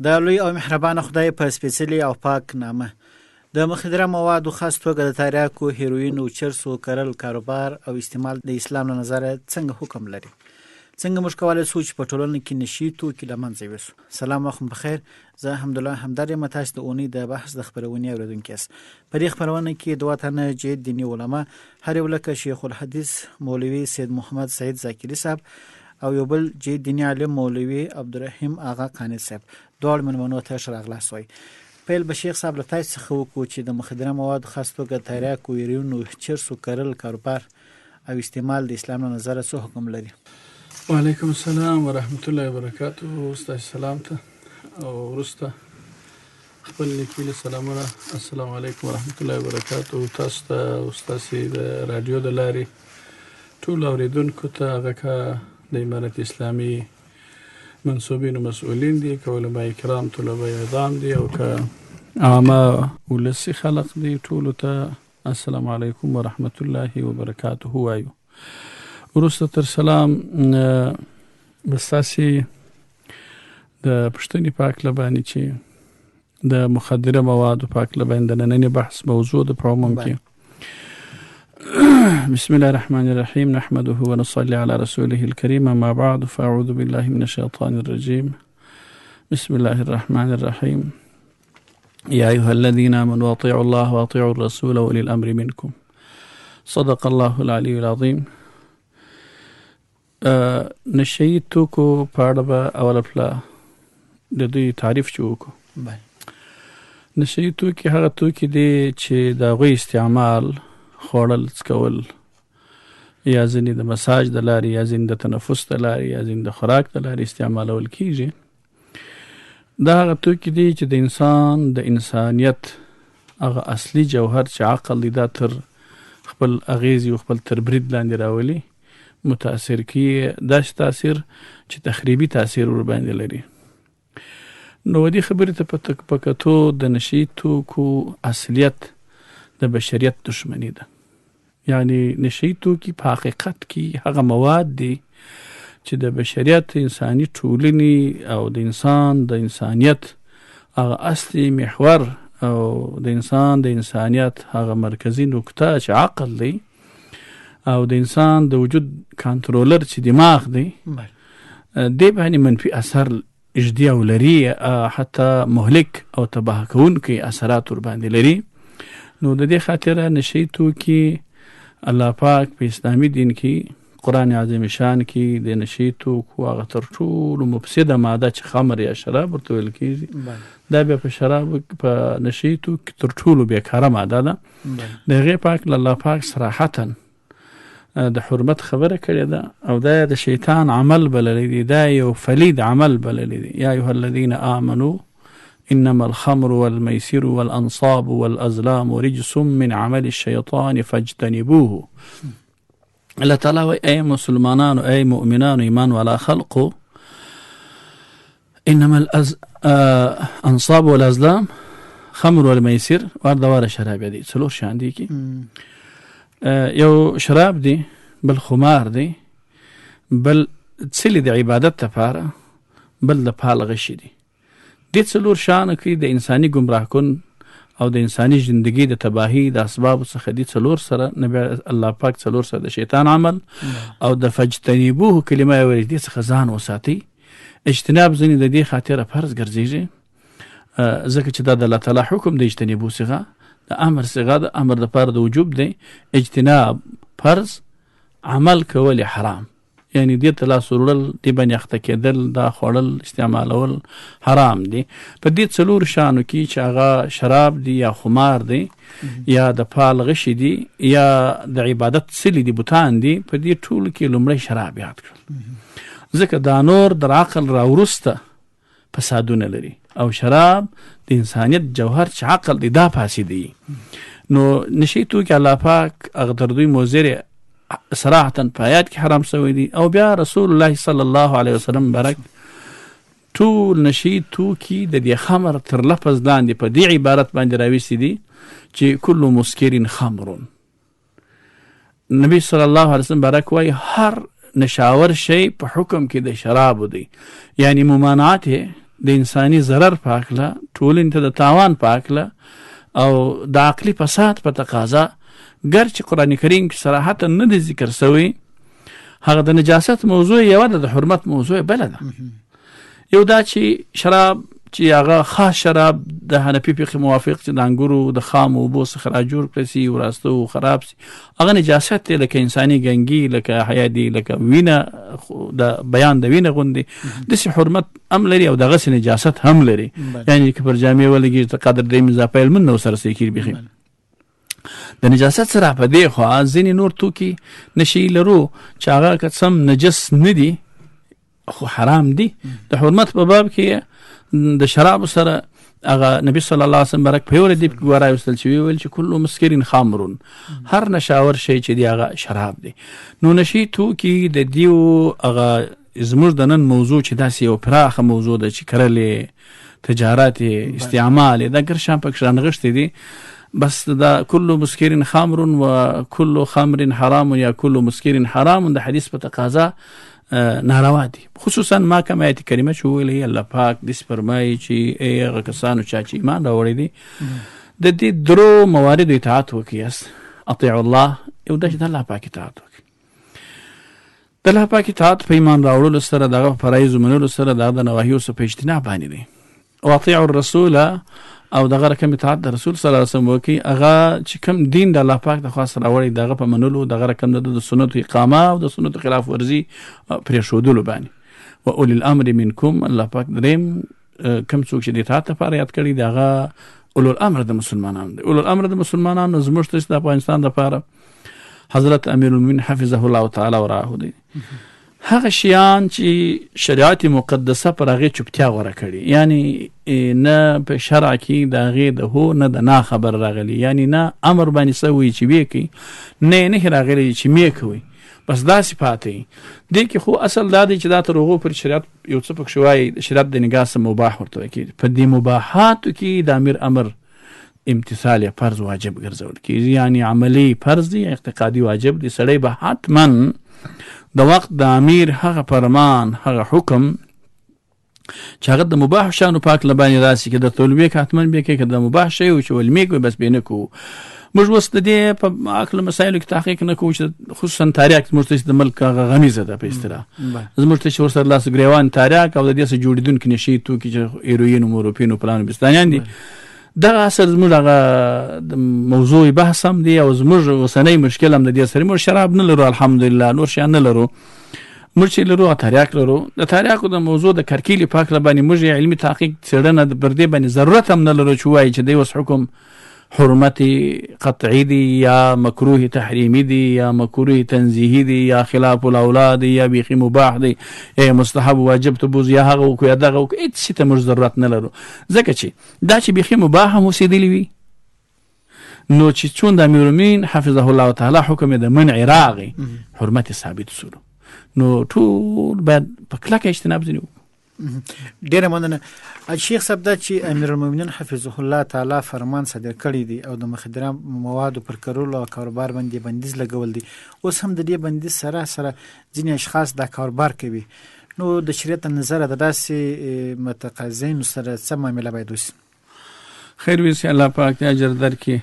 د لوی او مهربان خدای په سپېڅلي او پاک نامه د مخدره موادو خاص توګه د تریاکو، هیروین او چرسو کرل، کاروبار او استعمال د اسلام له نظره څنګه حکم لري؟ څنګه موږ کولی شو چې په ټولنه کې نشي توکي له منځه یوسو؟ سلام، وخت بخیر. زه حمدالله همدار یم، تاسو د اونۍ د بحث د خپرونې اورېدونکي یاست. په دې خپرونه کې دوه تنه جید دیني علما، هر یو لکه شیخ الحدیث مولوي سید محمد سعید زاکري صاحب او یو بل جید دیني عالم مولوي عبدالرحیم آغا قانع صاحب، دواړو مېلمنو ته ښه راغلاست وایي. پیل به شیخ صاحب له تاسو څخه وکړو چې د مخدره موادو خاص توګه تریاکو، هیروین او چرسو کرل، کاروبار او استعمال د اسلام له نظره څه حکم لري؟ وعلیکم السلام ورحمت الله وبرکاته. ستاسو سلام ته او وروسته خپل لیکلي سلامونه. السلام علیکم ورحمت الله وبرکاته. تاسو ته او ستاسو د رادیو د لارې ټول اوریدونکو ته، هغه که د امارت اسلامي منصوبین و مسؤولین دي، که علماء کرام طلبه اعظام دي، او که عامه ولسي خلق دي، ټولو ته السلام علیکم ورحمت الله وبرکاته وایو. وروسته تر سلام به ستاسې د پوښتنې په هکله باندې چې د مخدره موادو په هکله باندې د ننني بحث موضوع ده په عموم کې. بسم الله الرحمن الرحیم، نحمده ونصلي على رسوله الكريم، اما بعد فاعوذ بالله من الشيطان الرجيم، بسم الله الرحمن الرحيم، يا أيها الذين آمنوا أطيعوا الله وأطيعوا الرسول وأولي الأمر منكم، صدق الله العلي العظيم. نشئی توکو په اړه به اوله پله د دوی تعریف چې وکړو. نشئی توکي هغه توکي دي چې د هغوی استعمال، خوړل، څکول، یا ځینې د مساج د لارې، یا ځینې د تنفس د لارې، یا ځینې د خوراک د لارې استعمالول کیږي. دا هغه توکي دي چې د انسان د انسانیت هغه اصلي جوهر چې عقل دی، دا تر خپل اغیزې او خپل تربرید لاندې راولي، متاثر کیږي، داسې تاثیر چې تخریبي تاثیر ور باندې لري. نو دې خبرې ته په کتو د نشي توکو اصلیت د بشریت دشمنی ده. یعنی نشي توکي په حقیقت کې هغه مواد دي چې د بشریت، انساني ټولنې او د انسان د انسانیت هغه اصلي محور او د انسان د انسانیت هغه مرکزي نقطه چې عقل دی او د انسان د وجود کنټرولر چې دماغ دی، دې باندې منفي اثر اجدي او لري، حتی مهلک او تباه کوونکي اثرات ور باندې لري. نو د دې خاطره نشي توکي الله پاک په اسلامي دین کې، قرآن عظیم شان کې د نشي توکو هغه تر ټولو مفسده ماده چې خمر یا شراب ورته ویل کېږي، دا بیا په شراب، په نشي توکو تر ټولو بیکاره ماده ده. د هغې پاک الله پاک صراحتا د حرمت خبره کړې ده، او دا د شیطان عمل بللی دی، دا یو فلید عمل بللی دی. یا ایها الذین آمنوا انما الخمر والميسر والانصاب والازلام رجس من عمل الشيطان فاجتنبوه. الله تعالی وایي ای مسلمانانو، ای مؤمنانو، ایمان والا خلقو، انما الانصاب والازلام، خمر والميسر، واردواره شراب دي، څلور شان دي کې یو شراب دی، بل خمار دی، بل څلی د عبادت لپاره، بل د پال غشي دی. دې څلور شانه کې د انساني ګمراه کن او د انساني ژوندګي د تباهي د اسبابو څخه دي څلور سره نبی الله پاک څلور سره د شیطان عمل او د فجتنبوه کلمه یې ویلي، دې څخه ځان وساتئ. اجتناب ځینې د دې خاطره فرض ګرځېږي ځکه چې دا د الله تعالی حکم د اجتنبو صیغه د امر صیغه د امر لپاره د وجوب دی. اجتناب فرض، عمل کول حرام، یعنی دې ته لاس وړل، دې باندې اخته کېدل، دا خوړل، استعمالول حرام دي. په دې څلور شانو کې چې هغه شراب دی، یا خمار دی، یا د پال غشي دی، یا د عبادت څلی دی، بوتان دی، په دې ټولو کې لومړی شراب یاد کړل، ځکه دا نور در عقل راوروسته فسادونه لري، او شراب د انسانیت جوهر چې عقل دی، دا فاسد دی. نو نشي توکي الله پاک هغه تر دوی موزر صراحتا په آیات کې حرام شوی دي، او بیا رسول الله صلی الله علیه وسلم برک ټول نشي توکي د دې خمر تر لفظ لاندې په دې عبارت باندې راویستي دي چې کل مسکر خمر. نبی صلی الله علیه وسلم برک وایي هر نشاور شی په حکم کې د شراب دی، یعنی ممانعت د انساني ضرر په هکله، ټولنې ته د تاوان په هکله او د عقلي فساد په تقاضا، ګر چې قرآن کریم کې صراحتا نه دی ذکر شوی، هغه د نجاست موضوع یوه ده، د حرمت موضوع بله ده. یو دا چې شراب چې هغه خاص شراب د حنفي فقه موافق چې د انګورو د خام اوبو څخه را جوړ کړی سي، وراسته او خراب سي، هغه نجاست دی، لکه انساني ګنګي، لکه حیادي، لکه وینه، د بیان د وینه غوندې داسې حرمت هم لري او دغسې نجاست هم لري. یعنې که پر جامې ولګېږي ته قدر درېیم اضافه علمون نه ورسره صحیح کېږي. بیخي د نجاست سره په دې خوا ځینې نور توکي نشي لرو چې هغه که څه نجس نه دي خو حرام دي. د حرمت په باب کې د شراب سره هغه نبی صلی الله علیه وسلم برک په یو ردیف کې ګوره وستل چې ویل چې کل مسکرین خامرون، هر نشاور شی چې دی هغه شراب دی. نو نشي توکي د دیو هغه زموږ د نن موضوع چې داسې یو پراخه موضوع ده چې کرلې تجارت استعمال دا ګر شان پکې رانغښتې دي. بس دا کل مسکرین خامرون و کل خمر حرام یا کل مسکرین حرام د حدیث په تقاضا ناروا دي. خصوصا ما کوم آیت کریمه چې ویلې الله پاک دې فرمایي چې هغه کسانو چې ایمان راوړي دي د دې درو موارد اطاعت وکړي. اطیعوا الله، یو د الله پاک اطاعت وکړي، د الله پاک اطاعت په ایمان راوړلو سره، دغه فرایض منلو سره، دغه نواهیو څخه په اجتناب باندې دي. او اطیعوا الرسول، او دغه رقم اطاعت د رسول صلی الله علیه وسلم وکړي، هغه چې کوم دین د الله پاک د خاص راوړي دغه په منلو، دغه رقم د سنتو اقامه او د سنتو خلاف ورزي پرېښودلو باندې. و اولی الامر منکم، الله پاک دریم کوم څوک چې د اطاعت لپاره یاد کړي دغه اولو الامر د مسلمانانو دی. اولو الامر د مسلمانانو زموږ د افغانستان لپاره حضرت امیر المؤمنین حفظه الله تعالی وراه دی. هغه شیان چې شریعت مقدسه پر هغې چوپتیا غوره کړي، یعنی نه په شرع کې د هغې د هو نه د نا خبر راغلی، یعنی نه امر باندې څه وایي چې ویې کوي، نه یې نهي راغلی چې مې کوي، بس داسې پاتې دې کې. خو اصل دا دی چې دا تر هغو پورې شریعت یو څه پکښې وایي، شریعت د نګاه څه مباح ورته وایي کېږي. په دې مباحاتو کې د امیر امر امتثال یا فرض واجب ګرځول کېږي، یعنی عملی فرض دی، اعتقادي واجب دی. سړی به حتما د وخت د امیر هغه فرمان، هغه حکم چې هغه د مباح شانو پاک لبانې راسي کې د تولویې که حتما بیا کې که د مباح شی و چې ولمې کوي بس بې نه کوو. موږ اوس د دې په عقل مسایلو کې تحقیق نه کوو چې خصوصا تاریاک زموږ ته د ملک هغه غمیزه ده په اصطلاح، زموږ ته چې ورسره لاس ګریوان تاریاک او د دې څخه جوړېدونکي نشي توکي چې هیروین و مورفین و پلان و بستانیان دي، دغه اصل زموږ هغه موضوع بحث هم دی او زموږ اوسنی مشکل هم د دې سره. موږ شراب نه لرو الحمدلله، نور شیان نه لرو، موږ چې لرو تاریاک لرو. د تاریاکو د موضوع د کرکیلې پاک باندې موږ علمي تحقیق څېړنه پر دې باندې ضرورت هم نه لرو چې وایي چې دی اوس حکم حرمت قطعی دی یا مکروه تحریمی دی یا مکروه تنزیهی دی یا خلاف الاولاد دی یا بیخی مباح دی یا مستحب واجب تبوز یا هغه وکړو یا دغه وکړو، هېڅ شي ته موږ ضرورت نه لرو. ځکه چې دا چې بیخي مباح هم اوسېدلي وي، نو چې چون د امیرالمؤمنین حفظه الله تعالی حکم د منع راغی، حرمت ثابت سولو، نو ټول باید په کلکه اجتناب ځینې وکړو. ډیره مننه شیخ صاحب. دا چې امیرالمؤمنین حفظه الله تعالی فرمان صادر کړی دی او د مخدره موادو پر کارولو او کاروبار باندې بندیز لګول دی، اوس هم د دې بندیز سره سره ځینې اشخاص دا کاروبار کوي، نو د شریعت نظر د داسې متقاضینو سره څه معامله باید وشي؟ خیر وشي، الله پاک دې اجر درکړي.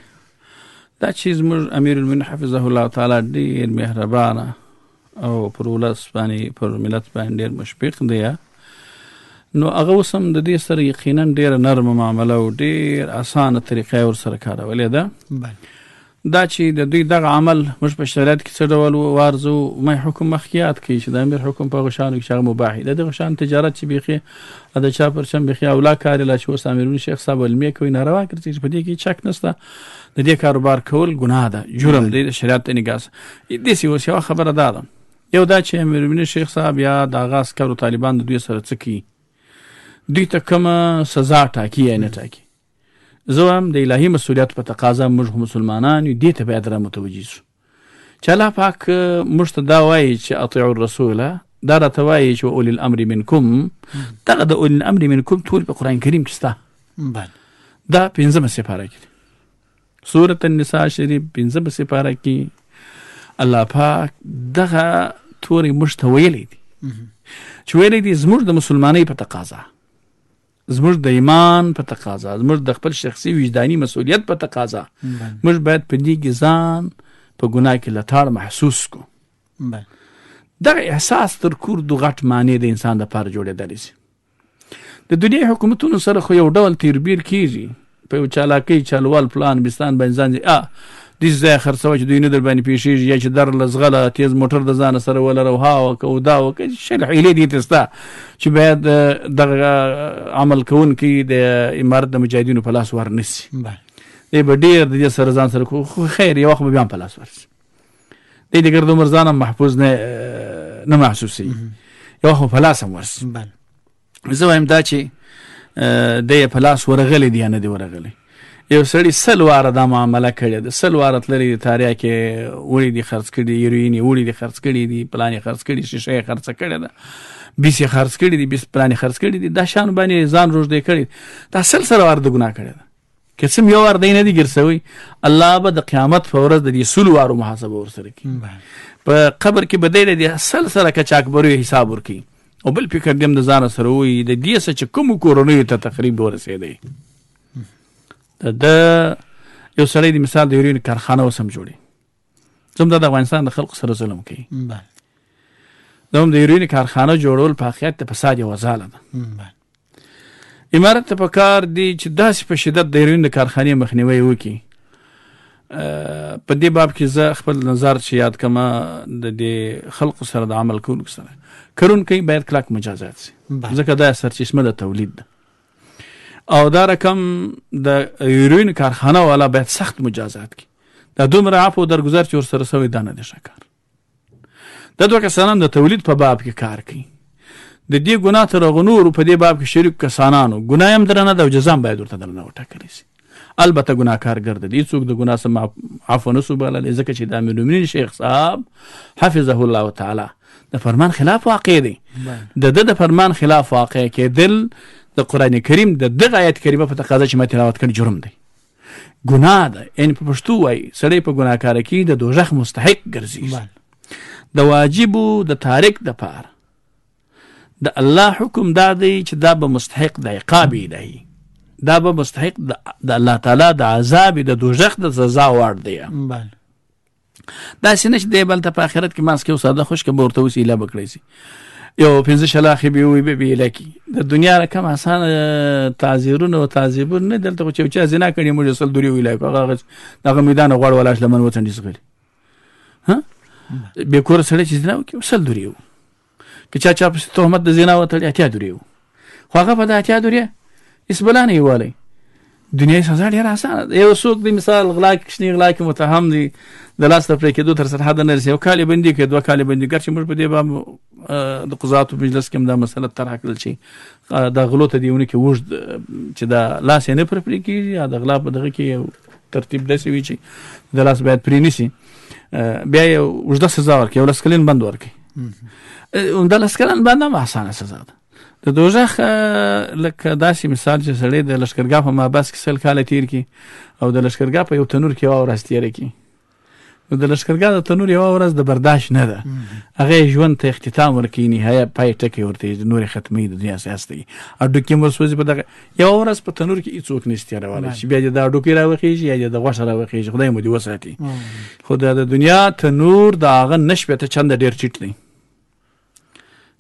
دا چې زموږ امیرالمؤمنین حفظه الله تعالی ډېر مهربانه او پر ولس باندې پر ملت باندې ډېر مشفق دی، نو هغه اوس هم د دې سره یقینا ډېره نرمه معامله او ډېر اسانه طریقه یې ورسره کارولې ده. دا چې د دوی دغه عمل موږ په شریعت کې څه ډول وارزو، ما حکم مخکې یاد کړي چې د امیر حکم په هغو شیانو کې چې هغه مباح دی. د دغه شیانو تجارت چې بیخي د چا پر چم بیخي اولا کار یې لا چې اوس امیرالمؤمنین شیخ صاحب علمې کوي ناروا ګرځي، په دې کې شک نشته، د دې کاروبار کول ګناه ده، جرم دی د شریعت د نګاه څخه. داسې اوس یوه خبره دا ده، یو دا چې امیرالمؤمنین شیخ صاحب یا د هغه عسکرو طالبان د دوی سره څه کوي، دوی ته کومه سزا ټاکي یا نه ټاکي. زه هم د الهي مسؤلیت په تقاضا موږ مسلمانان یو دې ته باید را متوجه شو چې الله پاک موږ ته دا وایي چې اطیعوا الرسول، دا راته وایي چې اولی الامر منکم. دغه د اولی الامر منکم ټول په قرآن کریم کې شته. دا 5مه سپاره کې سورة النساء شریف 5مه سپاره کې الله پاک دغه تورې موږ ته ویلی دي چې ویلی دي زموږ د مسلمانۍ په تقاضا زموږ د ایمان په تقاضا، زموږ د خپل شخصي وجداني مسؤلیت په تقاضا موږ باید په دې کې ځان په ګناه کې لټاړ محسوس کو. دغه احساس تر کوردو غټ معنی د انسان دپاره جوړېدلی شي. د دنیا حکومتونو سره خو یو ډول تیربیر کېږي په یو چالاکۍ چالوال پلان بستان باندې ځان داسې ځای خرڅوه چې دوی نه در باندې پېښېږي، یا چې در له زغله تیز موټر د ځانه سره ولره او ها وکړه او دا وکړه، شل حیلې دي ته شته چې باید دغه عمل کوونکي د امارت د مجاهدینو په لاس ورنسي. دی به ډېر د دې سره ځان سره خو خیر یو وخت به بیا هم په لاس ورسي. دی د ګرد عمر ځان هم محفوظ نه محسوسوي، یو وخت به په لاس هم ورسي. زه وایم دا چې دی په لاس ورغلی دی یا نه دی ورغلی. یو سړي 100 واره دا معامله کړې ده، 100 واره تللی د تاریا کې وړي دي خرڅ کړي دي، هیروین یې وړي دي خرڅ کړي دي، پلان یې خرڅ کړي، شیشه یې خرڅه کړې ده، بیس یې خرڅ کړي دي، بیس پلان یې خرڅ کړي دي، دا شیانو باندې ځان روږدی کړي. دا 100 واره د ګناه کړې ده. که څه یو وار دی نه دی ګرځوي، الله به د قیامت په ورځ د دې 100 وارو محاسبه ورسره کوي. په قبر کې به دی د 100 سره کچاکبرو حساب ورکوي. او بل فکر دیم د ځانه سره وایي د دې څه چې کومو کورنیو ته تقریب ورسېدی. د یو سړی د مثال د هیروین کارخانه اوس هم جوړي، زموږ د افغانستان د خلقو سره ظلم کوي. زموږ د هیروین کارخانه جوړول په حقیقت د فساد یوه ځاله ده. امارت ته په کار دی چې داسې په شدت د هیروین د کارخانې مخنیوی وکړي. په دې باب کې زه خپل نظر چې یاد کړم، د دې خلقو سره د عمل کوونکو سره کرونکی باید کلک مجازات شي، ځکه دا سرچشمه د تولید ده. او دا رقم د هیروین کارخانه والا باید سخت مجازات کړي. دا دومره عفو او درګذر چې ورسره سوی دا نه دی ښه کار. دا دوه کسانان د تولید په باب کې کار کوي. د دې ګناه تر هغو نورو په دې باب کې شریک کسانانو ګناه هم درنه ده او جزا هم باید ورته درنه وټاکلی شي. البته ګناهکار ګرځي دي، څوک د ګناه څخه عفو نه سو بللی، ځکه چې د امیرالمؤمنین شیخ صاحب حفظه الله تعالی د فرمان خلاف واقع دی. د فرمان خلاف واقع کېدل د قرآن کریم د دغه آیت کریمه په تقاضا چې ما تلاوت کړي جرم دی، ګناه ده. یعنې په پښتو وایي سړی په ګناهکاره کې د دوزخ مستحق ګرځي. د واجبو د تارک دپاره د الله حکم دا دی چې دا به مستحق د عقاب الهي، دا به مستحق د الله تعالی د عذاب د دوزخ د سزا وړ دی. داسې نه چې دی بلته په آخرت کې ماسک یو ساده خوشکه به ورته اوس ایله به کړی شي، یو 15 شلاخې به وي به ایله کړي. د دنیا رقم اسانه تعذیرونه او تعذیبونه نه، دلته خو چې یو چا زنا کړي موږ 100 دورې ویلی کړو، هغه دغه میدان غوړ ولاش لمن وڅنډي سغلي بې کوره سړی چې زنا وکړي 100 دورې وو. که چا پسې تهمت د زنا وتړي 80 دورې وو، خو هغه په د 80 دورې هېڅ بلا نه یې والی. دنیايي سزا ډېره اسانه ده. یو څوک د مثال غلا کې کوچني غلا کې متهم دی، د لاس ته پرې کېدو تر سرحده نه رسي، یو کال یې بندي کړي، 2 کال یې بندي کړي. چې موږ په دې باب د قضاتو مجلس کې هم دا مسله طرح کړل چې دا غلو ته دیونه کې اوږد چې دا لاس یې نه پرې کېږي، یا د غلا په دغه کې یو ترتیب داسې وي چې د لاس باید پرې نه شي، بیا یې اوږده سزا ورکړي، یو 10 کلن بند ورکړي. د 10 کلن بند هم اسانه سزا ده. د دوزخ لکه داسې مثال چې سړی د لشکرګاه په محبس کې 100 کاله تیر کړي او د لشکرګاه په یو تنور کې یوه ورځ تېره کړي. نو د لشکرګاه د تنور یوه ورځ د برداشت نه ده، هغه یې ژوند ته اختتام ورکوي، نهایه پای ټکی ورته نورې ختموي، د دنیا سیاستوي. هډوکي هم ورسوځي په دغه یوه ورځ په تنور کې هېڅوک نشي تېرولی چې بیا دې د هډوکي راوخېږي یا دې د غوښه راوخېږي، خدای مو دې وساتي. خو د دنیا تنور د هغه 9 چنده ډېر ټیټ دی،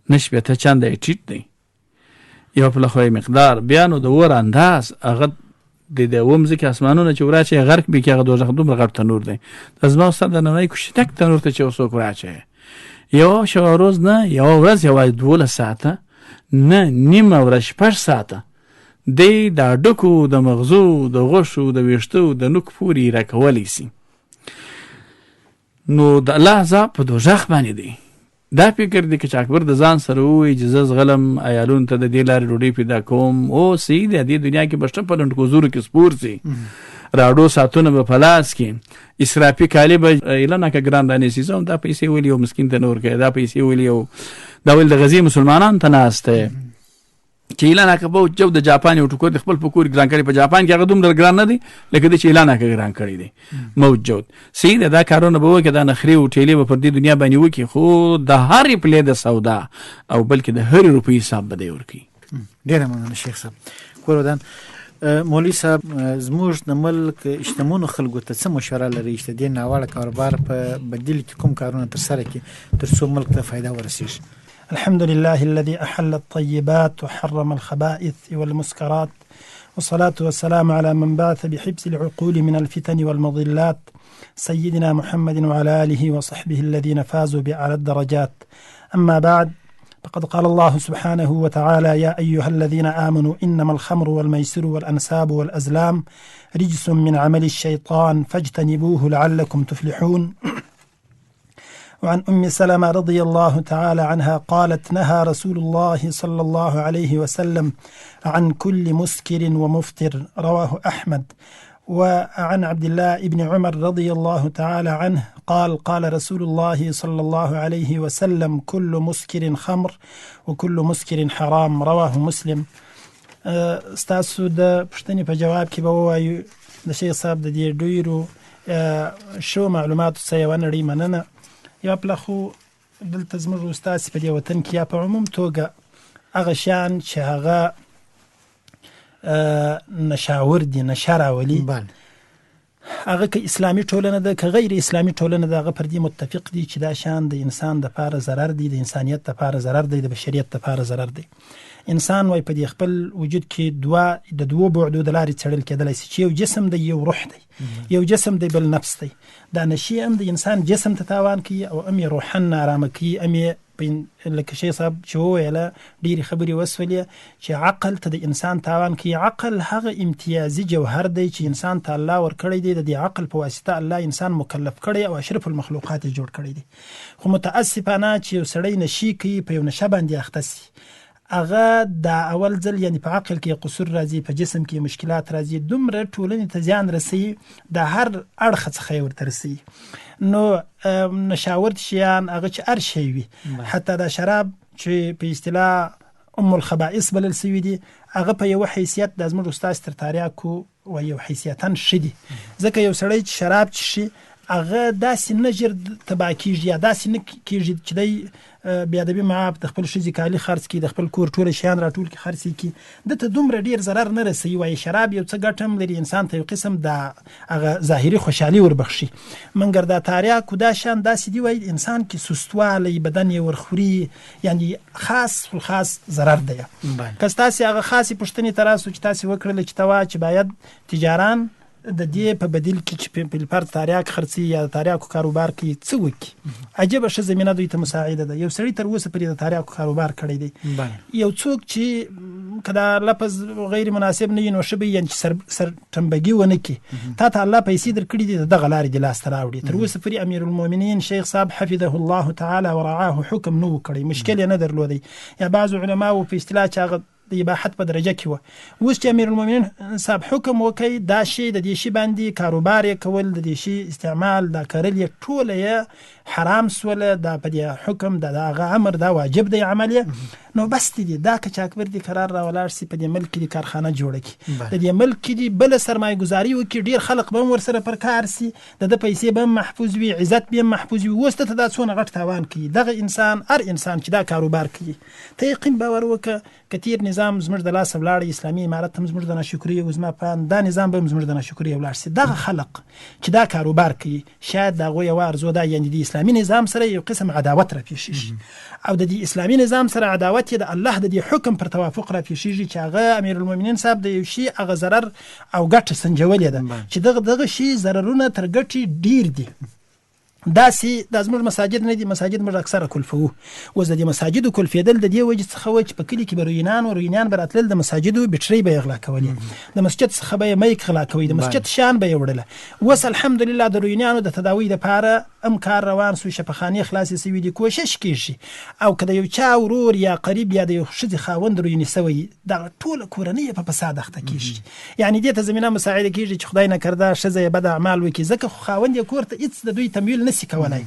9 چنده یې ټیټ دی، یو په لخوا مقدار. بیا نو د اور انداز هغه د ومځکې اسمانونه چې وراچوي غرق بي کې هغه دوزخ دومره غټ تنور دی. د زما استاد د نننۍ کوچنک تنور ته چې څوک وراچوي یوه شوه روز نه، یوه ورځ یوازې 12 ساعته نه، نیمه ورځ 6 ساعته دی د هډوکو د مغزو د غوښو د ویښتو د نوک پورې راکولی شي. نو د الله عذاب په دوزخ باندې دی. دا فکر دی که چې اکبر د ځان سره ووایي چې زه زغلم عیالونو ته د دې لارې ډوډۍ پیدا کوم، او صحیح دی، دې دنیا کې به شته په لنډکوزورو کې سپور شي، راډو ساعتونه به په لاس کې، اسرافي کالي به ایله ناکه ګران رانیسي. زه هم دا پیسې ولي یو مسکین ته نه ورکوي، دا پیسې ولي یو دا ولې د غزې مسلمانانو ته ناست دی چې ایله ناکه به جو د جاپان یو ټوکر د خپل په کور ګران کړي. په جاپان کې هغه دومره ګران نه دی لکه دی چې ایله ناکه ګران کړی دی موجود. صحیح ده، دا کارونه به وکړي، دا نخرې او ټیلې به پر دې دنیا باندې وکړي، خو د هرې پلې د سودا او بلکې د هرې روپۍ حساب به دی ورکوي. ډېره مننه شیخ صاحب. کورودان مولوي صاحب زموږ د ملک شتمنو خلکو ته څه مشوره لري چې د ناوړه کاروبار په بدیل کې کوم کارونه ترسره کړي تر څو ملک ته فایده ورسیږي؟ الحمد لله الذي أحل الطيبات وحرم الخبائث والمسكرات والصلاة والسلام على من بعث بحبس العقول من الفتن والمضلات سيدنا محمد وعلى آله وصحبه الذين فازوا بأعلى الدرجات. أما بعد، فقد قال الله سبحانه وتعالى: يا أيها الذين آمنوا إنما الخمر والميسر والأنساب والأزلام رجس من عمل الشيطان فاجتنبوه لعلكم تفلحون. وعن أم سلمة رضي الله تعالى عنها قالت: نهى رسول الله صلى الله عليه وسلم عن كل مسكر ومفتر، رواه أحمد. وعن عبد الله بن عمر رضي الله تعالى عنه قال: قال رسول الله صلى الله عليه وسلم: كل مسكر خمر وكل مسكر حرام، رواه مسلم. ستاسو د پښتنې په جواب کې به ووایو د شیخ صاحب د دې ډیرو شو معلوماتو څخه یوه نړۍ مننه. یا پله خو دلته زموږ استاسې په دې وطن کې یا په عموم توګه هغه شیان چې هغه نشاور دي، نشه راولي، هغه که اسلامي ټولنه ده که غیر اسلامي ټولنه ده، هغه پر دې متفق دي چې دا شیان د انسان دپاره ضرر دي، د انسانیت دپاره ضرر دی، د بشریت دپاره ضرر دی. انسان وای په دې خپل وجود کې د دوو بعدو د لارې څېړل کېدلی شي چې یو جسم دی، یو روح دی، یو جسم دی بل نفس دی. دا نشي هم د انسان جسم ته تاوان کوي او هم یې روحا نارامه کوي، هم یې لکه شیخ صاحب چې وویله ډېرې خبرې وسولې چې عقل ته د انسان تاوان کوي. عقل هغه امتیازي جوهر دی چې انسان ته الله ورکړی دی. د دې عقل په واسطه الله انسان مکلف کړی او اشرف المخلوقات یې جوړ کړی دی. خو متاسفانه چې یو سړی نشي کوي، په یو نشه باندې اخته سي، هغه دا اول ځل یعنی په عقل کې قصور راځي، په جسم کې مشکلات راځي، دومره ټولنې ته زیان رسوي، د هر اړخ څخه یې ورته رسوي. نو نشاورد شیان هغه چې هر شی وي، حتی دا شراب چې په اصطلاح ام الخبائث بلل سوي دي، هغه په یو حیثیت د زموږ استاد تر تاریاکو و یو حیثیتاً ښه دي. ځکه یو سړی چې شراب څښي هغه داسې نه ژر تباه کېږي یا داسې نه کېږي چې دی بېادبي معاف د خپل ښځې کالي خرڅ کړي، د خپل کور ټوله شیان راټول کړي خرڅ کړي، دته دومره ډېر ضرر نه رسوي. وایي شراب یو څه ګټه هم لري، انسان ته یو قسم د هغه ظاهري خوشحالي وربخشي، مګر دا تاریاکو دا شیان داسې دي وایي انسان کې سستوالی، بدن یې ورخوري، یعنی خاص ضرر دی. که ستاسې هغه خاصې پوښتنې ته راسو چې تاسې وکړله چې ته وایه چې باید تجاران د دې په بدیل کې چې په فرض تاریاک خرڅي یا تاریاکو کاروبار کوي څه وکړي. عجیبه ښه زمینه دوی ته مساعده ده. یو سړی تر اوسه پرې د تاریاکو کاروبار کړی دی. یو څوک چې که دا لفظ غیر مناسب نه وي نو ښه به یعنې چې سرټمبګي ونه کړي، تا ته الله پیسې درکړي دي، د دغه لارې دې لاسته راوړي. تر اوسه پرې امیرالمؤمنین شیخ صاحب حفظه الله تعالی ورعاه حکم نه و کړی، مشکل یې نه درلودی. یا بعضو علماو په اصطلاح چې هغه د اباحت په درجه کې وه. اوس چې امیرالمؤمنین صاحب حکم وکړي دا شی د دې شي باندې کاروبار یې کول، د دې شي استعمال، دا کرل یې ټوله یې حرام سوله، دا په دې حکم د هغه امر دا واجب دی عمل یې. نو بس دی دا کچاکبر دی قرار را ولاړ سي، په دې ملک کې کارخانه جوړه کړي، د دې ملک کې بله سرمایه ګزاري وکړي، ډېر خلق به هم ورسره پر کار سي، د پیسې به هم محفوظ وي، عزت به هم محفوظ وي. اوس ته دا څونه غټ تاوان کوي دغه انسان، هر انسان چې دا کاروبار کوي، ته یقین باور وکړه که تیر نظام زموږ د لاسه ولاړ، اسلامي امارت هم زموږ د ناشکرۍ او زما په دا نظام به هم زموږ د ناشکرۍ ولاړ سي. دغه خلق چې دا کاروبار کوي شاید د هغوی یوه ارزو ده، یعنې د اسلامي نظام سره یو قسم عداوت را پیښیږي، او د دې اسلامي نظام سره عداوت یې د الله د دې حکم پر توافق را پیښیږي چې هغه امیرالمؤمنین صاحب د یو شي هغه ضرر او ګټه سنجولې ده چې دغه شي ضررونه تر ګټې ډیر دي. داسې دا زموږ مساجد نه دي، مساجد موږ اکثره کلفوو. اوس د دې مساجدو کلفېدل د دې وجې څخه و چې په کلي کې به روینان به راتلل، د مساجدو بټرۍ به یې غلا کولې، د مسجد څخه به یې میک غلا کوي، د مسجد شیان به یې وړله. اوس الحمدلله د روینانو د تداوی دپاره هم کار روان سو، شفاخانې خلاصې سوي دي، کوشش کېږي. او که د یو چا ورور یا قریب یا د یو ښځې خاوند روینې سوی، دغه ټوله کورنۍ یې په فساد اخته کېږي. یعنې دې ته زمینه مساعده کېږي چې خدای نکرده ښځه یې بد اعمال وکړي، ځکه خو خاوند یې کور ته هېڅ د دوی تمویل نسي کولای.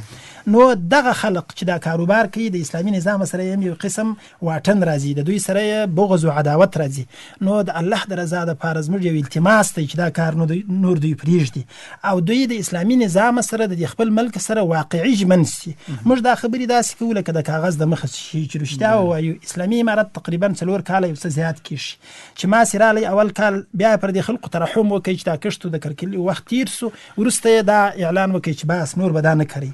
نو دغه خلق چې دا کاروبار کوي د اسلامي نظام سره یو قسم واټن راځي، د دوی سره بغض او عداوت راځي. نو د الله د رضا د پاره زموږ یو التماس دی چې دا کار نور دوی پرېږدي او دوی د اسلامي نظام سره د خپل ملک سره واقعي ژمن شي. موږ دا خبرې داسې کوو لکه د کاغذ د مخه شي چې رښتیا ووایو. اسلامي امارت تقریبا 4 کاله یو څه زیات کېږي چې ما سرالی اول کال بیا پر دې خلکو ترحم وکړي چې دا کښتو د کرکلي وخت تیر سو، وروسته دا اعلان وکړي چې بس نور به دا نه کوي.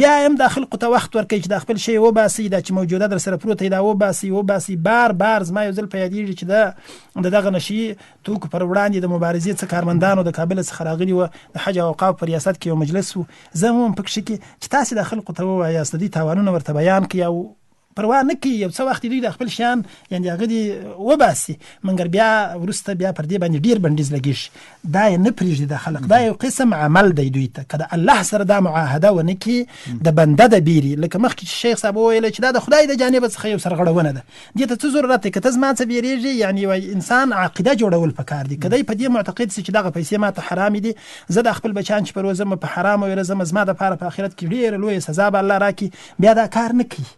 بیا هم دا خلکو ته وخت ورکړي چې دا خپل شی وباسي، دا چې موجوده در سره پروت دی دا وباسي. بار زما یو ځل په یادېږي چې دغه نشي توکو پر وړاندې د مبارزې څخه کارمندانو د کابل څخه راغلي و، د حج او اوقاف په ریاست کې یو مجلس و. زه هم پکښې کې چې تاسې د خلکو ته ووایاست د دوی تاوانونه ورته بیان کړي او پروا نه کوي یو څه وخت دوی د خپل شیان یعنې هغه دې وباسي، مګر بیا وروسته بیا پر دې باندې ډېر بندیز لګېږي. دا یې نه پرېږدي د خلق، دا یو قسم عمل دی دوی ته. که د الله سره دا معاهده ونه کړي د بنده د بیري، لکه مخکې چې شیخ صاحب وویل چې دا د خدای د جانبه څخه یو سرغړونه ده، دې ته څه ضرورت دی؟ که ته زما څه بیریږي، یعنې یو انسان عقیده جوړول پکار دي. که دی په دې معتقد سي چې دغه پیسې ماته حرامې دي، زه د خپل بچیان چې پر روزم په حرام ویرزم، زما دپاره په آخرت کې ډېره لویه سزا به الله راکړي، بیا دا کار نه کوي.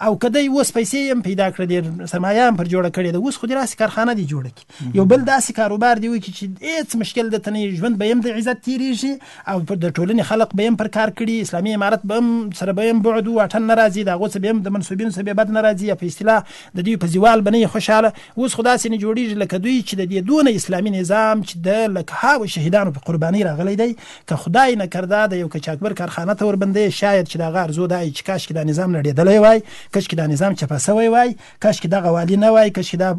او که دی اوس پیسې هم پیدا کړه، ډېر سرمایه هم پر جوړه کړې ده، اوس خو دې راسې کارخانه دې جوړه کړي، یو بل داسې کاروبار دې وکړي چې هېڅ مشکل درته نه وي، ژوند به هم د عزت تېرېږي او د ټولنې خلق به هم پر کار کړي، اسلامي امارت به هم سره به هم بعد و واټن نه راځي، د هغو څه به هم د منصوبینو څه به بد نه راځي، یا په اصطلاح د دوی په زوال به نه خوشحاله. اوس خو داسې نه جوړېږي لکه دوی چې د دې دونه اسلامي نظام چې د لکهاوو شهیدانو په قربانۍ راغلی دی، که خدای نه کرده د یو کچاکبر کارخانه ته وربندوي، شاید چې د هغه ارزو دا چې کاشکې دا نظام نړېدلی وای، کاشکې دا نظام چپه سوی وای، کاشکې دغه والي نه وای، کاشکې دا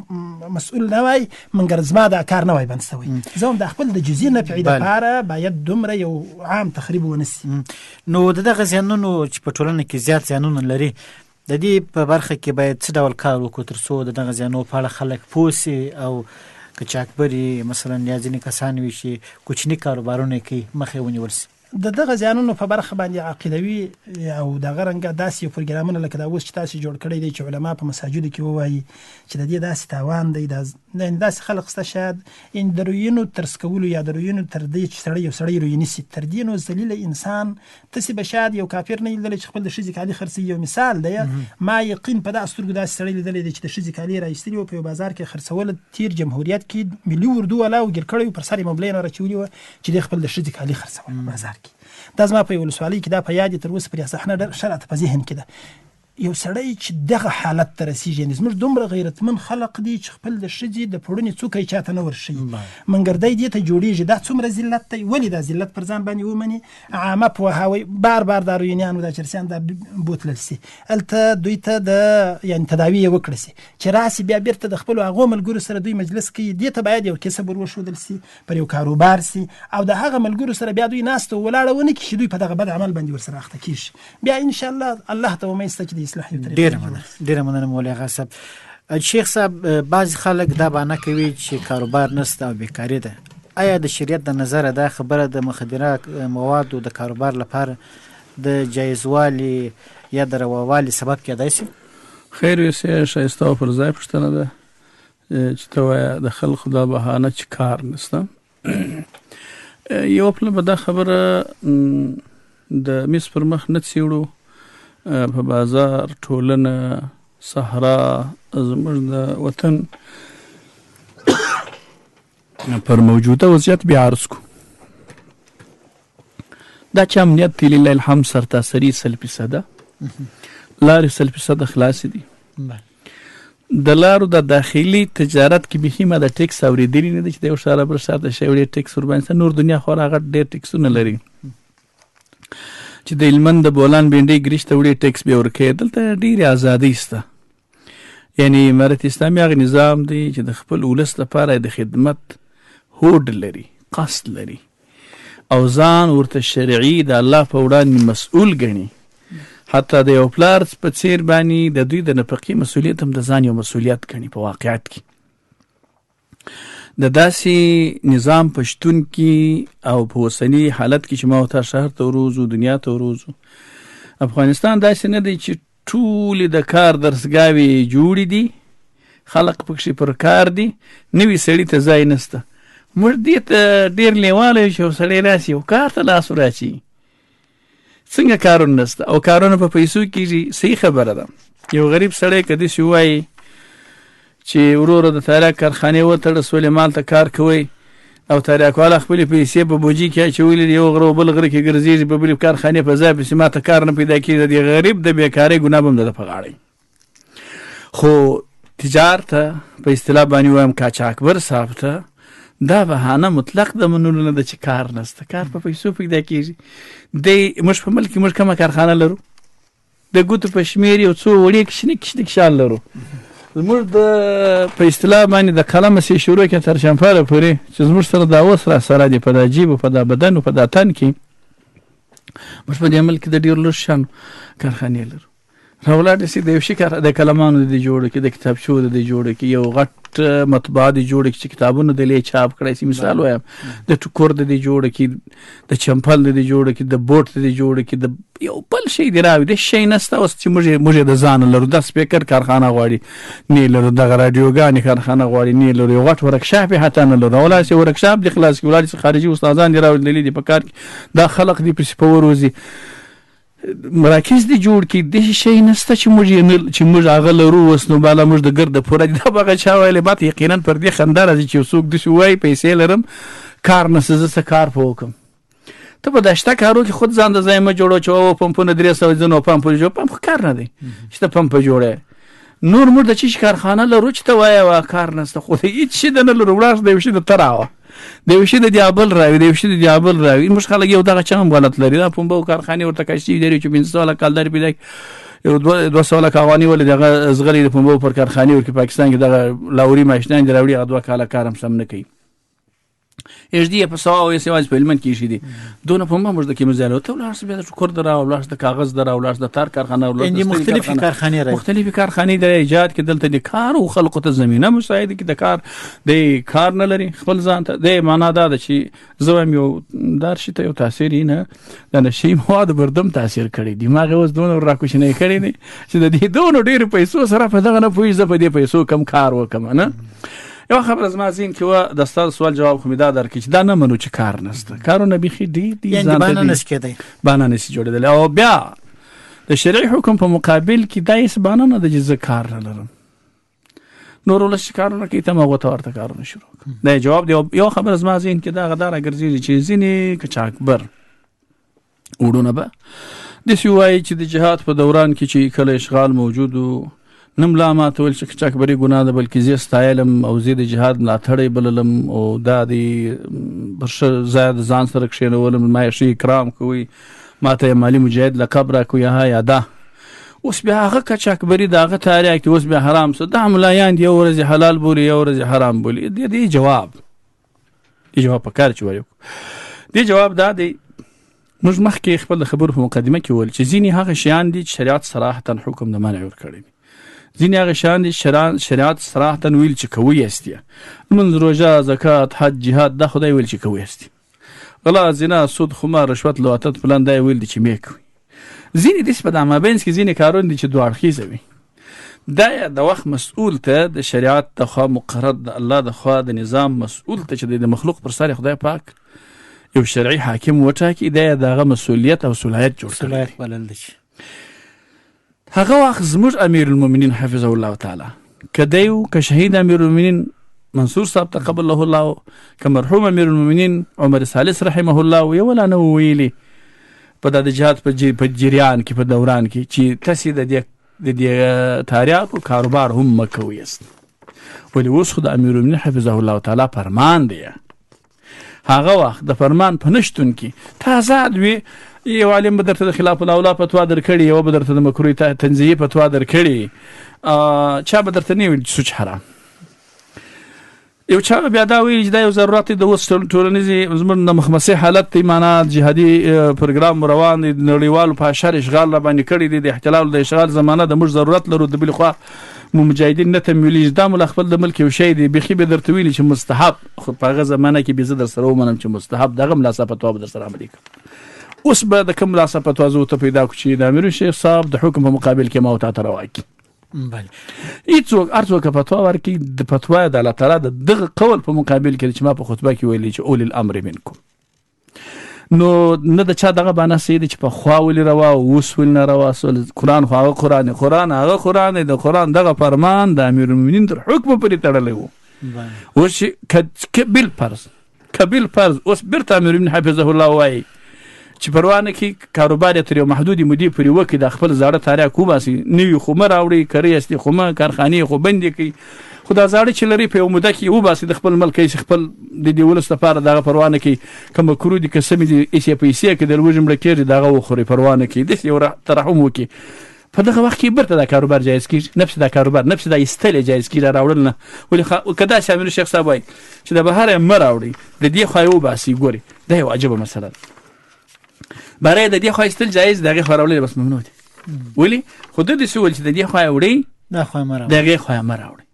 مسؤل نه وای، مګر زما دا کار نه وای بند سوی. زه هم د خپل د جزئي نفعي دپاره باید دومره یو عام تخریب ونسي. نو د دغه زیانونو چې په ټولنه کې زیات زیانونه لري، د دې په برخه کې باید څه ډول کار وکړو تر څو د دغه زیانونو په اړه خلک پوه سي او که چاکبري مثلا یا ځینې کسان وي چې کوچني کاروبارونه کوي مخې ونیول سي؟ د دغه زیانونو په برخه باندې عقیدوي او دغه رنګه داسې یو پروګرامونه لکه دا اوس چې تاسې جوړ کړی دی چې علما په مساجدو کې ووایي چې د دې داسې تاوان دی، داسې خلق شته شاید د رویینو ترس کولو یا د رویینو تر دې چې سړی یو سړی رویي نیسي، تر دې نو ذلیل انسان تاسې به شاید یو کافر نه لیدلی چې خپل د ښځې کالي خرڅوي. یو مثال دی، ما یقین په دغه سترګو داسې سړی لیدلی دی چې د ښځې کالي را ایستلي وو، په یو بازار کې خرڅول، تیر جمهوریت کې ملي اردو والا وګیر کړی و، پر سر یې مبلۍ نه راچولي وه چې دی خپل د ښځې کالي خرڅول بازار کې. دا زما په یو ولسوالۍ کې دا په یاد تر اوسه پرې صحنه ډېر ښه راته په ذهن کې ده. یو سړی چې دغه حالت ته رسیږي، یعنې زموږ دومره غیرتمن خلق دي چې خپل د ښځې د پړونې څوکی چاته نه ورښیي، مګر دی دې ته جوړېږي. دا څومره ذلت دی، ولې دا ذلت پر ځان باندې ومني؟ عامه پوهاوی بار دا روینیان و دا چرسیان دا بوتلل سي، هلته دوی ته د یعنې تداوي یې وکړه سي، چې راسي بیا بیرته د خپلو هغو ملګرو سره دوی مجلس کوي. دې ته باید یو کسب ور وښودل سي، پر یو کاروبار سي، او د هغه ملګرو سره بیا دوی ناسته ولاړه ونه کړي چې دوی په دغه بد عمل باندې ورسره اخته کېږي. بیا انشاءالله الله ته امید شته چې د اصلاح یو طریقه. ډیره مننه مولوي آغا صاحب. شیخ صاحب، بعض خلک دا بانه کوي چې کاروبار نشته او بیکاري ده. آیا د شریعت د نظره دا خبره د مخدره موادو د کاروبار لپاره د جایزوالي یا د رواوالي سبب کېدای شي؟ خیر یې ښایسته او پر ځای پوښتنه ده چې ته وایه د خلکو دا بهانه چې کار نشته. یو پله به دا خبره د میز پر مخ نه څیړو، په بازار، ټولنه، صحرا، زموږ د وطن پر موجوده وضعیت بیا عرض کو. دا چې امنیت دی لله الحمد سرتاسري 100%، لارې 100% خلاصې دي. د لارو د داخلي تجارت کې بیخي ما د ټیکس اورېدلي نه دی چې د یو ښار بل ښار ته شی وړې ټیکس ورباندې، نور دنیا خورا هغه ډېر ټیکسونه لري چې د هلمند د بولان بینډۍ ګریش ته وړې ټیکس بیا ورکوي. دلته ډېرې ازادۍ شته، یعنې امارت اسلامي هغه نظام دی چې د خپل ولس لپاره د خدمت هوډ لري، قصد لري، او ځان ورته شرعي د الله په وړاندې مسؤول ګڼي. حتی د یو پلار په څیر باندې د دوی د نفقې مسؤلیت هم د ځان یو مسؤلیت ګڼي. په واقعیت کې د داسې نظام په شتون کې او په اوسني حالت کې چې ما ورته شهر ته وروځو، دنیا ته وروځو، افغانستان داسې نه دی چې ټولې د کار درسګاوې جوړې دي، خلق پکښې پر کار دي، نوي سړي ته ځای نشته. موږ دې ته ډېر لیواله یو چې یو سړی راسي یو کار ته لاس وراچي، څنګه کارونه نشته او کارونه په پیسو کېږي، صحیح خبره ده. یو غریب سړی که داسې ووایي چې وروره د تریاک کارخانې وتړه سولې مال ته کار کوئ او تریاکواله خپلې پیسې په بوجي کې اچولې دي، یو غره و بل غره کې ګرځېږي، په بلې کارخانې په ځای پسې ما ته کار نه پیدا کېږي، د غریب د بېکارۍ ګناه به هم د ده په غاړه. خو تجار ته په اصطلاح باندې وایم قاچاقبر صاحب ته دا بهانه مطلق د منلو نه ده چې کار نشته، کار په پیسو پیدا کېږي. موږ په ملک کې موږ کومه کارخانه لرو؟ د ګوتو په شمېر یو څو وړې کشنې کشال لرو. زموږ په اصطلاح باندې د قلمه سې شروع کې تر شنفره پورې چې زموږ سره دا اوس را سره دي، په دا جیب و په دا بدن و په دا تن کې موږ په دې عمل کې د ډېرو لږ شیانو کارخانې لرو. راولاړ شي د یو شي د کلمانو د دې جوړه کې، د کتابچو د دې جوړه کې، یو غټ مطبعه د جوړه کې چې کتابونه د لې چاپ کړی سي، مثال وایم د ټکور د دې جوړه کې، د چمپل د دې جوړه کې، د بوټ د دې جوړه کې، د یو بل شی دی راوي د شی نسته. اوس چې موږ د ځان لرو، د سپیکر کارخانه غواړي نه لرو، دغه رادیوګانې کارخانه غواړي نه لرو، یو غټ ورکشاپ یې حتی نه لرو. ولا چې ورکشاپ دی خلاص کې ولاړ چې خارجي استادان دی راوړي دي په کار کې، دا خلق دی پسې په وروزي مراکز دی جوړ کی، د شی نسته چې موږ هغه لرو. اوس نو بالا موږ د ګرده پوره دا به چا ویلې ماته یقینا پر دې خندا راځي چې څوک داسې وایي پیسې لرم کار نشته، زه څه کار په وکړم. ته په دا شته کارو کې خود ځان د ځای مه جوړو چې او پمپونه 300 ځنو پمپ جوړ، پمپ کار نه دی چې پمپ جوړه. نور موږ د چیش کارخانه لرو چې ته وایې کار نشته، خو هیڅ شي د نه لرو. وړاندې د یو شي د تراوه د یو شي د دیابل راوي، د یو شي د دیابل راوي. موږ خلک یو دغه چم غلط لري، دا پمبو کارخانې ورته کشي لري چې 500 کال در پیدا یو 200 کاغانی ولې دغه زغلی د پمبو پر کارخانې ورکې پاکستان کې دغه لاوري ماشینان دی راوړي، هغه 2 کاله کار هم سم نه کوي. HD په سوا او سواز په علمن کې شي دي دونه په موږ د کې مزاله ته ولاړ بیا د ټکور درا او ولاړ د کاغذ درا او ولاړ د تار کارخانه او مختلفې کارخانې د ایجاد کې دلته د کار او خلقو ته زمينه مساعده کې د کار نه لري خپل ځان ته د معنا دا چې زوم یو دار شي ته یو تاثیر نه د نشي مواد بردم تاثیر کړي دماغ اوس دونه راکوشنه کړي نه چې د دې دونه ډېر پیسو سره په دغه نه پوي زه په دې پیسو کم کار وکم نه. یو خبر از ما زین کې و د ستاسو سوال جواب خو می دا درکې چې دا نه منو چې کار نشته، کارونه بيخي دي یعنی باندې نس کېدی باندې نس جوړېدل او بیا د شرعي حکم په مقابل کې دا یې باندې نه د جزء کار نه لرم نور ول کارونه کې ته مغه ورته کارونه شروع دا جواب دی. یو خبر از ما زین کې دا غدار ګرځي چې ځینې کچاکبر وډونه به د سوای چې د جهاد په دوران کې چې کله اشغال موجود نم لا ما تول چې کچاکبري ګناه ده بلکې زی ستایلم او زی د جهاد ملاتړی بللم او دا دی برشه زاد ځان سره کښینولم ما شي کرام کوي ماته مالی مجاهد لقب را کوي ها یاده اوس بیا هغه کچاکبري داغه تاریخ کې اوس بیا حرام څه د ملایان دی ورځ حلال بولي او ورځ حرام بولي دی جواب پکار چې وایو دی جواب دا دی موږ مخکې خپل خبرو په مقدمه کې ول چې ځینې هغه شیان دي چې شریعت صراحتا حکم د منع ور کړی ځینې هغه شیان دي شریعت صراحتا ویل چې کوي است منځ روزه زکات حج جهاد دا خدای ویل چې کوي است غلا زنا سود خمار رشوت لواطت فلان دا ویل دي چې میکوي ځینې د په مابین کې ځینې کارونه دي چې دوه اړخیزه وي دا د وخت مسؤل ته د شریعت د خوا مقرر د الله د خوا د نظام مسؤل ته چې د مخلوق پر سر خدای پاک یو شرعي حاکم وټاکي دا دغه مسؤلیت او صلاحیت جوړ کړي هغه وخت زموږ امیر المؤمنین حفظه الله تعالی کدیو که شهید امیر المؤمنین منصور صاحب تقبل الله که مرحوم امیر المؤمنین عمر ثالث رحمه الله ولا نو ویلي په د جهاد په جریان کې په دوران کې چې تاسو د دې تاریخ او کاروبار هم مکوي است ولې اوس خو د امیر المؤمنین حفظه الله تعالی فرمان دی هغه وخت د فرمان په نشتون کې تازه وی یو عالم بدرته د خلاف الاولا فتوا درکړي یو بدرته د مکروه تنزیه فتوا درکړي چا بدرته نه ویل سوچ حرام یو چا بیا دا ویل چې دا یو ضرورت د وس ټولنیزي زموږ د مخمسي حالت دی معنا جهادي پروګرام روان دی نړیوال په شر اشغال را باندې کړی دی د احتلال د اشغال زمانه د موږ ضرورت لرو د بل خو مجاهدین نه تمویل اجدام ول خپل د ملک یو شی دی بخي به درته ویل چې مستحب خو په هغه زمانه کې به زه در سره ومنم چې مستحب دغه ملاسه فتوا به در سره عملي کړم اوس به د کوم ملاسه فتوا زو ته پیدا کو چې د امیر شیخ صاحب د حکم په مقابل کې موت ته راوکی بله هیڅوک ارڅوک فتوا ورکي د فتوا د الله تعالی دغه قول په مقابل کې چې ما په خطبه کې ویلي چې اول الامر منکم نو نه د چا دغه باندې سید چې په خوا ولې روا او اوس ول نه روا سول قرآن خو هغه قرآن هغه قرآن د قرآن دغه فرمان د امیر المؤمنین تر حکم پورې تړلی وو. اوس چې کبیل فرض اوس بیرته امیر المؤمنین حفظه الله وایي چې پروانه کې کاروبار تر یو محدودې مودې پورې وکړي د خپل زاړه تاریخ وباسي، نوي خو مه راوړي، کرې استې خو مه، کارخانې خو بندې کړي، خو دا زاړه چې لري په یو موده کې وباسي د خپل ملک یې خپل د دې ولس لپاره دغه پروانه کې کوم کورو دي که سمې دي ایسې پیسې کې د لوږې مړه کېږي دغه وخوري پروانه کې داسې یو ترحم وکړي. په دغه وخت کې بیرته دا کاروبار جایز کېږي، نفس دا کاروبار نفس دا ایستل جایز کېږي راوړل نه. ولې که داسې امیر شیخ صاحب وایي چې د بهر یې مه راوړي د دې خوا یې وباسي، ګوري دا یو عجبه مسله ده. برای د دې خوا ایستل جایز د هغې خوا راوړل بس ممنوع دي. ولې خو ده داسې وویل چې د دې خوا یې وړئ د هغې خوا یې مه راوړئ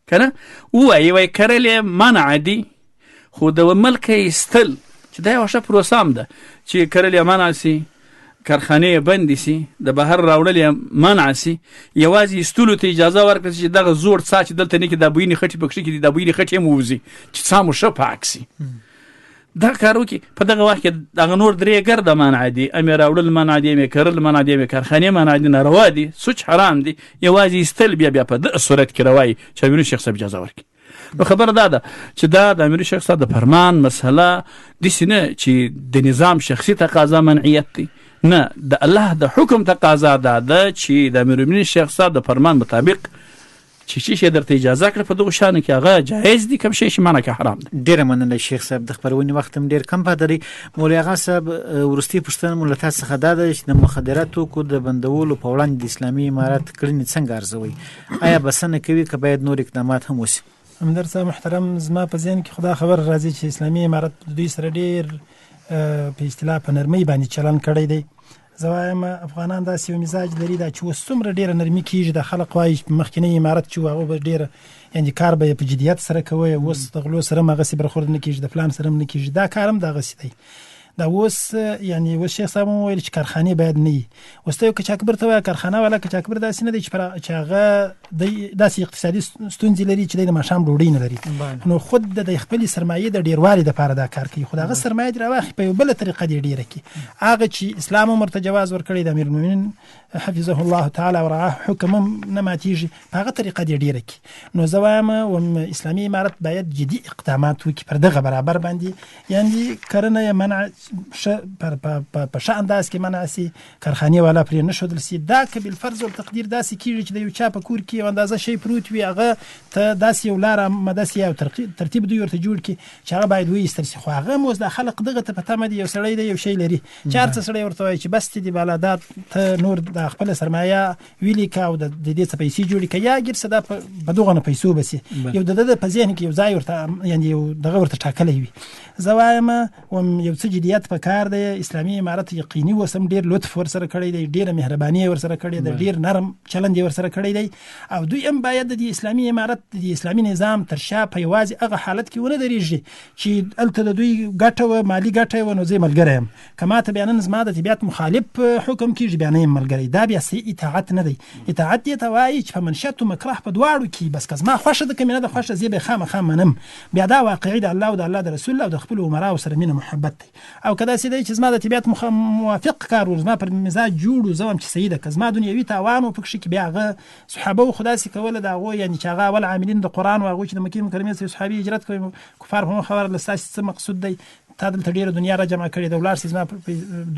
که نه. ووایي وایي کرل یې منع دي، خو د ملک یې ایستل چې دا یوه ښه پروسه هم ده چې کرل یې منع سي، کارخانې بندې سي، د بهر راوړل یې منع سي، یوازې ایستلو ته اجازه ورکړه چې دغه زوړ څا چې دلته نه کې دا بوینې خټې پکښې کې دي دا بوینې خټې هم ووځي چې څا مو ښه پاک سي. دا کار وکړي. په دغه وخت کې دغه نور درې ګرده منع دي، امې راوړل منع دي، امې کرل منع دي، امې کارخانې منع دي، ناروا دي، سوچ حرام دي. یوازې ایستل بیا په دغه صورت کې روایي چې امیر شیخ صاحب اجازه ورکړي. نو خبره دا ده چې دا د امیر شیخ صاحب د فرمان مسله داسې نه چې د نظام شخصي تقاضا منعیت دی، نه د الله د حکم تقاضا ده چې د امیر المؤمنین شیخ صاحب د فرمان مطابق چې شي درته اجازه کړه په دغه شانو کې هغه جایز دي، کوم شی چې معنی کې حرام دی. ډیره مننه شیخ صاحب، د خبرونې وخت هم ډیر کم پاتې دی. مولوي اغا صاحب ورستي پوښتنه مو له تاسو څخه دا ده چې د مخدره توکو د بندولو په وړاندې د اسلامي امارت کړنې څنګه ارزوي؟ آیا بسنه کوي که باید نور اقدامات هم وشي؟ همدرد صاحب محترم، زما په ذهن کې خدا خبر راځي چې اسلامي امارت د دوی سره ډیر په اصطلاح په نرمۍ باندې چلن کړی دی. زه وایم افغانان داسې یو مزاج لري دا چې اوس څومره ډېره نرمي کېږي د خلق وایي مخکینی امارت چې هغه به ډېره یعنې کار به یې په جدیت سره کوی، اوس د غلو سره هم هغسې برخورد نه کېږي، د فلان سره هم نه کېږي، دا کار هم دغسې دی. دا اوس یعنی اوس شیخ صاحب هم وویل چې کارخانې باید نه وي. اوس ته یو کچاکبر ته وایه کارخانه والا کچاکبر داسې نه دی چې هغه داسې اقتصادي ستونزې لري چې دی د ماښام ډوډۍ نه لري، نو خود د خپلې سرمایې د ډېروالي دپاره دا کار کوي، خو د هغه سرمایه دې راواخلي په یو بله طریقه دې ډېره کړي. هغه چې اسلام هم ورته جواز ورکړی د امیر المؤمنین حفظه الله تعالی او رعاه حکم هم نه ماتېږي، په هغه طریقه دې ډېره کړي. نو زه وایم اسلامي امارت باید جدي اقدامات وکړي پر دغه برابر باندې، یعنې کرنه یې منع په ښه انداز کې منع سي، کارخانې والا پرې نه ښودل سي. دا که بالفرض والتقدیر داسې کېږي چې د یو چا په کور کې یو اندازه شی پروت وي، هغه ته داسې یو لاره داسې یو ترتیب دوی ورته جوړ کړي چې هغه باید وایستل سي، خو هغه هم اوس د خلق دغه ته په تمه دي، یو سړی دی یو شی لري چې هر څه سړی ورته وایي چې بس دې بالا دا ته نور د خپله سرمایه ویلې کړه او د دې څه پیسې جوړې کړه یا ګیر څه دا په دغه نه پیسو به سي، یو د ده په ذهن کې یو ځای ورته یعنې یو دغه ورته ټاکلی وي. زه وایم یو څه جدیت په کار دی. اسلامي امارت یقیني اوس هم ډېر لطف ورسره کړی دی، ډېره مهرباني ورسره کړې ده، ډېر نرم چلند یې ورسره کړی دی، او دوی هم باید د اسلامي امارت د اسلامي نظام تر شا په یوازې هغه حالت کې ونه درېږي چې هلته د دوی ګټه وه، مالي ګټه وه، نو زه یې ملګری یم، که ما ته بیا نن زما د طبیعت مخالف حکم کېږي بیا نه یم ملګری. دا بیا صحیح اطاعت نه دی. اطاعت دې ته وایي چې په منشط و مکره په دواړو کې بس که زما خوښه ده که مې نه ده خوښه زه به یې خامخا منم، بیا دا واقعي د الله او د الله د رسول او د خپلو امراو سره مینه محبت دی. او که داسې دی چې زما د طبیعت موافق کار و زما پر مزاج جوړ و زه وایم چې صحیح ده، که زما دنیوي تاوان و پکښې کې بیا هغه صحابه خو داسې کوله د هغو یعنې چې هغه اول عاملین د قرآن و هغوی چې د مکې مکرمې څخه صحابي هجرت کوي، کفار په خبره له ستاسې څه مقصود دی، تا دلته ډېره دنیا را جمع کړې ده، ولاړ سې زما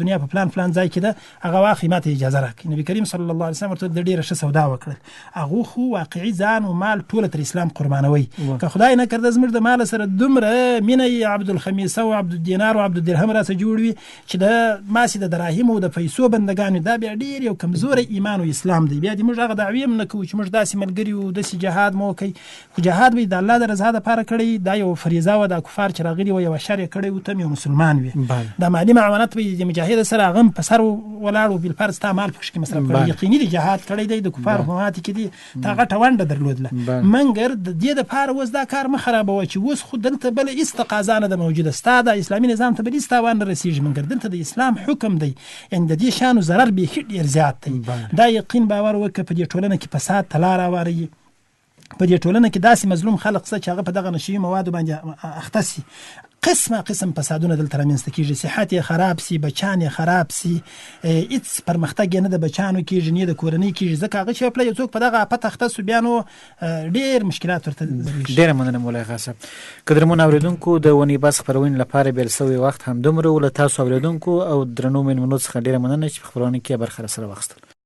دنیا په فلان ځای کې ده، هغه واخلي ما ته اجازه راکړي. نبي کریم صلی الله علیه وسلم ورته د ډېره ښه سودا وکړل. هغو خو واقعي ځان و مال ټوله تر اسلام قربانوي. که خدای نه کرده زموږ د مال سره دومره مینه عبدالخمیسه و عبدالدینار و عبدالدرهم راسه جوړ وي چې د ماسې د دراهمو او د پیسو بندګانو، دا بیا ډېر یو کمزوری ایمان و اسلام دی. بیا دې موږ هغه دعوې هم نه کوو چې موږ داسې ملګري وو داسې جهاد مو کوي، خو جهاد به د الله د رضا دپاره کړی، دا یو فریضه وه، دا کفار چې راغلي وه یوه شر یې کړی و، ته هم یو مسلمان وي، دا مالي معاونت به د مجاهد سره هغه هم په سر ولاړ و، بالفرض تا مال پکښې کې مصرف کړی، یقیني دی جهاد کړی دی، د کفارو په ماتې کې دی تا غټه ونډه درلودله، منګر د دې دپاره اوس دا کار مه خرابوه چې اوس خو دلته بله هېڅ تقاضا نه ده موجوده، ستا د اسلامي نظام ته بل هېڅ تاوان نه رسېږي، منګر دلته د اسلام حکم دی، یعنې د دې شیانو ضرر بیخي ډېر زیات دی. دا یقین باور وکړه په دې ټولنه کې فساد ته لار هواروي، په دې ټولنه کې داسې مظلوم خلق شته چې هغه په دغه نشهي موادو باندې اخته سي، قسم فسادونه دلته رامنځته کیږي، صحت یې خراب سي، بچان یې خراب سي، هیڅ پرمختګ یې نه د بچانو کیږي نه د کورنۍ کیږي، ځکه هغه چې یو څوک په دغه آفت اخته سو بیا نو ډېر مشکلات ورته ډېره مننه مولا غاصب. قدرمن اوریدونکو د ونی بس خبرونه لپاره بیل سوی وخت هم دومره ول تاسو اوریدونکو او درنو مېلمنو څخه ډېره مننه چې خبرونه کې برخه سره واخیستل.